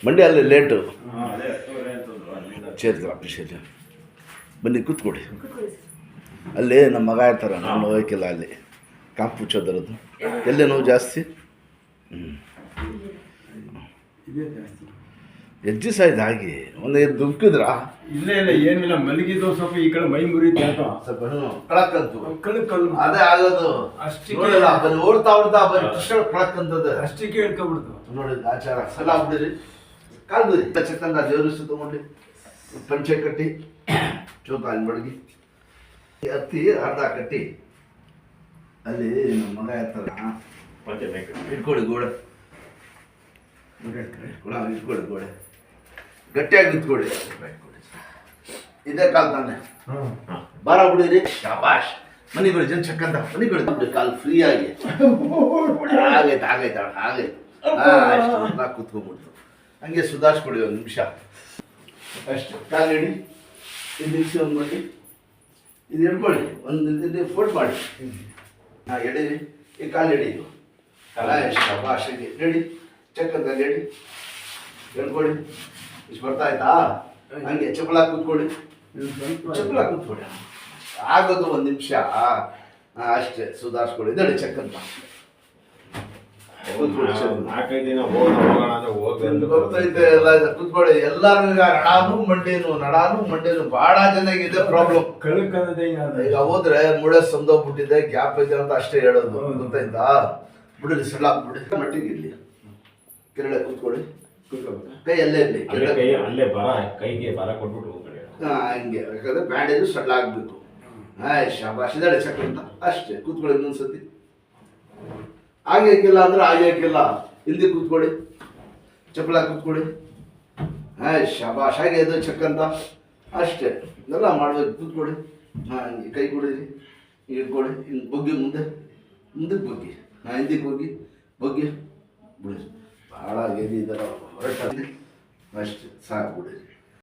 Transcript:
ಮಂಡ್ಯ ಅಲ್ಲಿ late ಚೇರ್ತೀರ appreciate ಬನ್ನಿ ಕೂತ್ಕೊಡಿ. ಅಲ್ಲಿ ನಮ್ಮ ಮಗ ಇರ್ತಾರೆ, ನಾನು ಹೋಗೋಕ್ಕಿಲ್ಲ ಅಲ್ಲಿ ಕಾಂಪು ಚೋದರದ್ದು. ಎಲ್ಲೇ ನೋವು ಜಾಸ್ತಿ? ಎಜ್ಜಿಸ್ ಆಯ್ತು ಹಾಗೆ ಒಂದು ದುಃಖಿದ್ರಾ? ಇಲ್ಲ ಇಲ್ಲ ಏನಿಲ್ಲ, ಮಲಗಿದ್ದು ಸ್ವಲ್ಪ ಈ ಕಡೆ ಮೈ ಮುರಿತು ಸ್ವಲ್ಪ ಕಳಕ್ಕಂತು ಕಲ್ಲು ಅದೇ ಆಗೋದು. ಅಷ್ಟೇ ಬರೀ ಓಡ್ತಾ ಬರೀ ಕೃಷ್ಣ ಕಳಕ್ಕಂತದ ಅಷ್ಟಕ್ಕೆ ಹೇಳ್ಕೊಬಿಡ್ತು ನೋಡಿ. ಆಚಾರ ಸಲ ಆಗ್ಬಿಡಿರಿ, ಕಾಲ್ ಬರಿ ಚಕ್ಕಂದ ದೇವ್ರ ತಗೊಂಡು ಪಂಚೆ ಕಟ್ಟಿ ಚೋತ ಅಲ್ಲಿ ಬಡಗಿ ಹತ್ತಿ ಅರ್ಧ ಕಟ್ಟಿ ಅಲ್ಲಿ ನಮ್ಮ ಮಗ ಇರ್ತಾರ ಇಟ್ಕೊಳ್ಳಿ ಗೋಡೆ ಇಟ್ಕೊಳ್ಳಿ ಗೋಡೆ ಗಟ್ಟಿಯಾಗಿ ನಿಂತ್ಕೊಳ್ಳಿ. ಇದೇ ಕಾಲ್ ತಾನೆ ಬಾರ ಬಿಡಿರಿ. ಶಾಬಾಷ್ ಮನಿಗಳು ಜನ ಚಕ್ಕಂತ ಮನಿಗಳು ಕಾಲ್ ಫ್ರೀ ಆಗಿ ಆಗೈತೆ ಕೂತ್ಕೊಂಡ್ಬಿಡ್ತು. ಹಂಗೆ ಸುಧಾರಿಸ್ಕೊಡಿ ಒಂದು ನಿಮಿಷ ಅಷ್ಟು. ಕಾಲು ಹಿಡಿ, ಇದು ನಿಮಿಷ ಒಂದು ಮಾಡಿ, ಇದು ಹಿಡ್ಕೊಳ್ಳಿ, ಒಂದು ಫೋಲ್ಡ್ ಮಾಡಿ. ಹಾಂ ಎಡೀರಿ, ಈ ಕಾಲು ಹಿಡಿದು ಭಾಷೆಗೆ ಹೇಳಿ ಚಕ್ಕಂತ ಹೇಳಿ ಹೇಳ್ಕೊಳ್ಳಿ. ಇಷ್ಟು ಬರ್ತಾ ಆಯ್ತಾ? ಹಂಗೆ ಚಪ್ಪಲ ಕೂತ್ಕೊಳ್ಳಿ, ಚಪ್ಪಲ ಕೂತ್ಕೊಳ್ಳಿ. ಆಗೋದು ಒಂದು ನಿಮಿಷ ಅಷ್ಟೇ. ಸುಧಾರಿಸ್ಕೊಳ್ಳಿ. ಇದಳಿ ಚಕ್ಕಂತ ಗೊತ್ತೈತೆ ಎಲ್ಲ ಕೂತ್ಕೊಳ್ಳಿ. ಎಲ್ಲರೂ ನಡಾನು ಮಂಡೇನು ಬಹಳ ಜನಗಿದೆ ಪ್ರಾಬ್ಲಮ್. ಈಗ ಹೋದ್ರೆ ಮುಳೆ ಸಂದೋಗ್ಬಿಟ್ಟಿದೆ, ಗ್ಯಾಪ್ ಇದೆ ಅಂತ ಅಷ್ಟೇ ಹೇಳೋದು. ಗೊತ್ತಾಯ್ತಾ? ಬಿಡಲಿ ಸಣ್ಣ ಬಿಡಿ, ಮಟ್ಟಿಗೆ ಇರ್ಲಿ. ಕೆರಳೆ ಕೂತ್ಕೊಳ್ಳಿ, ಕೈ ಅಲ್ಲೇ ಇರ್ಲಿ, ಕೈಗೆ ಬರ ಕೊಟ್ಬಿಟ್ಟು ಹಂಗೆ. ಯಾಕಂದ್ರೆ ಬ್ಯಾಂಡೇಜು ಸಡ್ಲ ಆಗ್ಬೇಕು. ಶಾಬಾಷ್ ಇದಳೆ ಚಕ್ಕಂತ ಅಷ್ಟೇ. ಕೂತ್ಕೊಳ್ಳಿ ಇನ್ನೊಂದ್ಸತಿ. ಆಗಿಲ್ಲ ಅಂದ್ರೆ ಆಗಿಲ್ಲ. ಹಿಂದೆ ಕೂತ್ಕೊಳ್ಳಿ, ಚಪ್ಪಲ ಕೂತ್ಕೊಳ್ಳಿ. ಶಾಬಾಷ್ ಹಾಗೆ ಅದು ಚಕ್ಕಂತ ಅಷ್ಟೇ. ಎಲ್ಲ ಮಾಡ್ಬೇಕು. ಕೂತ್ಕೊಳ್ಳಿ. ಹಿಂಗೆ ಕೈ ಕೊಡಿರಿ, ಇಟ್ಕೊಳ್ಳಿ. ಹಿಂಗೆ ಬಗ್ಗಿ ಮುಂದಕ್ಕೆ ಬಗ್ಗಿ. ಹಿಂದಕ್ಕೆ ಹೋಗಿ ಬಗ್ಗಿ ಬಿಡಿ. ಭಾಳ ಎದಿ ಇದರ ಹೊರಟ ಅಷ್ಟೇ ಸಾಕು ಬಿಡಿರಿ.